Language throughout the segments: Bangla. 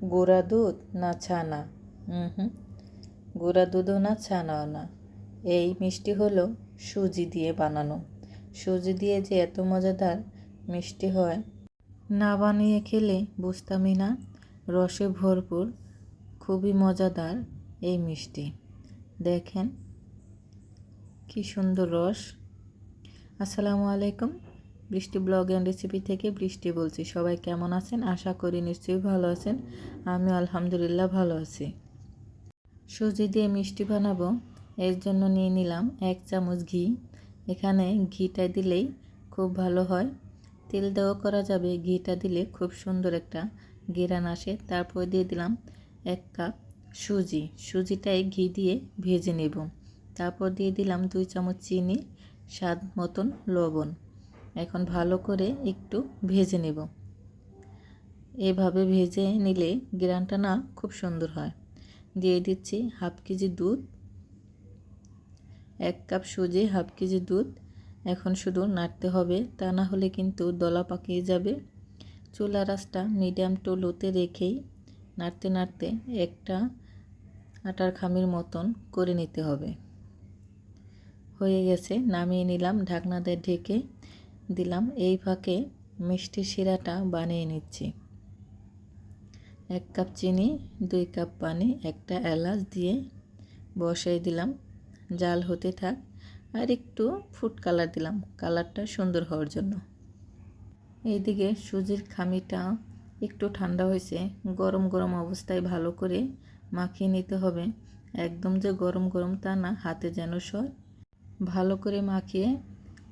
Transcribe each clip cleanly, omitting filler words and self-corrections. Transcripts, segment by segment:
গুঁড়া দুধ না ছানা? গুঁড়া দুধও না, ছানাও না। এই মিষ্টি হলো সুজি দিয়ে বানানো। সুজি দিয়ে যে এত মজাদার মিষ্টি হয়, না বানিয়ে খেলে বুঝতামই না। রসে ভরপুর, খুবই মজাদার এই মিষ্টি। দেখেন কি সুন্দর রস। আসসালামু আলাইকুম, বৃষ্টি ব্লগ অ্যান্ড রেসিপি থেকে বৃষ্টি বলছি। সবাই কেমন আছেন? আশা করি নিশ্চয়ই ভালো আছেন। আমি আলহামদুলিল্লাহ ভালো আছি। সুজি দিয়ে মিষ্টি বানাবো, এর জন্য নিয়ে নিলাম 1 চামচ ঘি। এখানে ঘিটা দিলেই খুব ভালো হয়, তেল দেওয়া করা যাবে। ঘিটা দিলে খুব সুন্দর একটা ঘ্রাণ আসে। তারপর দিয়ে দিলাম 1 কাপ সুজি। সুজিটাই ঘি দিয়ে ভেজে নেব। তারপর দিয়ে দিলাম 2 চামচ চিনি, স্বাদ মতন লবণ। এখন ভালো করে একটু ভেজে নেব। এভাবে ভেজে নিলে ঘ্রাণটা না খুব সুন্দর হয়। দিয়ে দিচ্ছি 1/2 কেজি দুধ। 1 কাপ সুজি, 1/2 কেজি দুধ। এখন শুধু নাড়তে হবে, তা না হলে কিন্তু দলা পাকিয়ে যাবে। চুলার আঁচটা মিডিয়াম টু লোতে রেখেই নাড়তে নাড়তে একটা আটার খামির মতন করে নিতে হবে। হয়ে গেছে, নামিয়ে নিলাম। ঢাকনা দিয়ে ঢেকে দিলাম। এই ফাঁকে মিষ্টি শিরাটা বানিয়ে নিচ্ছি। 1 কাপ চিনি, 2 কাপ পানি, একটা এলাচ দিয়ে বসাই দিলাম। জাল হতে থাক। আর একটু ফুড কালার দিলাম, কালারটা সুন্দর হওয়ার জন্য। এইদিকে সুজির খামিটা একটু ঠান্ডা হয়েছে। গরম গরম অবস্থায় ভালো করে মাখিয়ে নিতে হবে। একদম যে গরম গরম তা না, হাতে যেন সয়। ভালো করে মাখিয়ে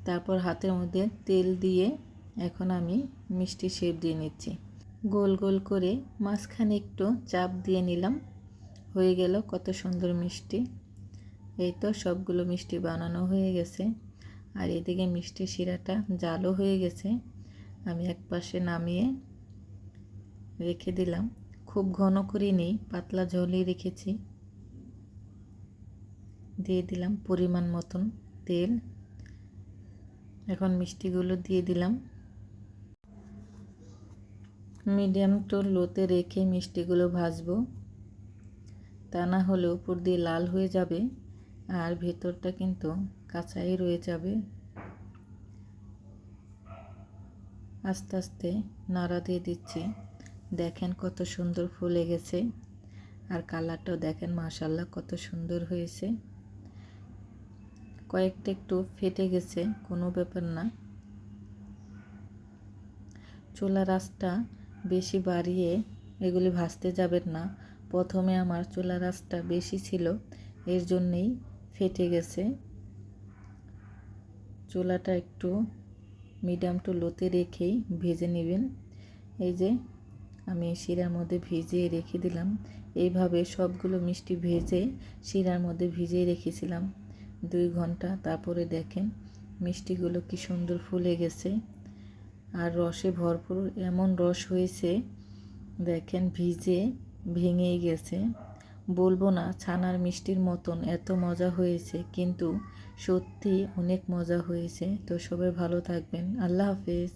তারপর হাতের মধ্যে তেল দিয়ে এখন আমি মিষ্টি শেপ দিয়ে নিচ্ছি। গোল গোল করে মাঝখানে একটু চাপ দিয়ে নিলাম। হয়ে গেল কত সুন্দর মিষ্টি। এই তো সবগুলো মিষ্টি বানানো হয়ে গেছে। আর এদিকে মিষ্টি শিরাটা জালও হয়ে গেছে। আমি এক পাশে নামিয়ে রেখে দিলাম। খুব ঘন করে নেই, পাতলা ঝোলই রেখেছি। দিয়ে দিলাম পরিমাণ মতন তেল। এখন মিষ্টিগুলো দিয়ে দিলাম। মিডিয়াম টু লোতে রেখে মিষ্টিগুলো ভাজবো, তা না হলে উপর দিয়ে লাল হয়ে যাবে আর ভেতরটা কিন্তু কাঁচাই রয়ে যাবে। আস্তে আস্তে নাড়া দিয়ে দিচ্ছি। দেখেন কত সুন্দর ফুলে গেছে। আর কালারটাও দেখেন, মাশাআল্লাহ কত সুন্দর হয়েছে। কয়েকটা একটু ফেটে গেছে, কোনো ব্যাপার না। চুলার আঁচটা বেশি বাড়িয়ে এগুলি ভাজতে যাবেন না। প্রথমে আমার চুলার আঁচটা বেশি ছিল, এর জন্যেই ফেটে গেছে। চুলাটা একটু মিডিয়াম টু লোতে রেখেই ভেজে নেবেন। এই যে আমি শিরার মধ্যে ভিজিয়ে রেখে দিলাম। এইভাবে সবগুলো মিষ্টি ভেজে শিরার মধ্যে ভিজিয়ে রেখেছিলাম 2 ঘন্টা। তারপরে দেখেন মিষ্টিগুলো কি সুন্দর ফুলে গেছে আর রসে ভরপুর। এমন রস হয়েছে দেখেন, ভিজে ভেঙেই গেছে। বলবো না ছানার মিষ্টির মতন এত মজা হয়েছে, কিন্তু সত্যি অনেক মজা হয়েছে। তো সবাই ভালো থাকবেন। আল্লাহ হাফেজ।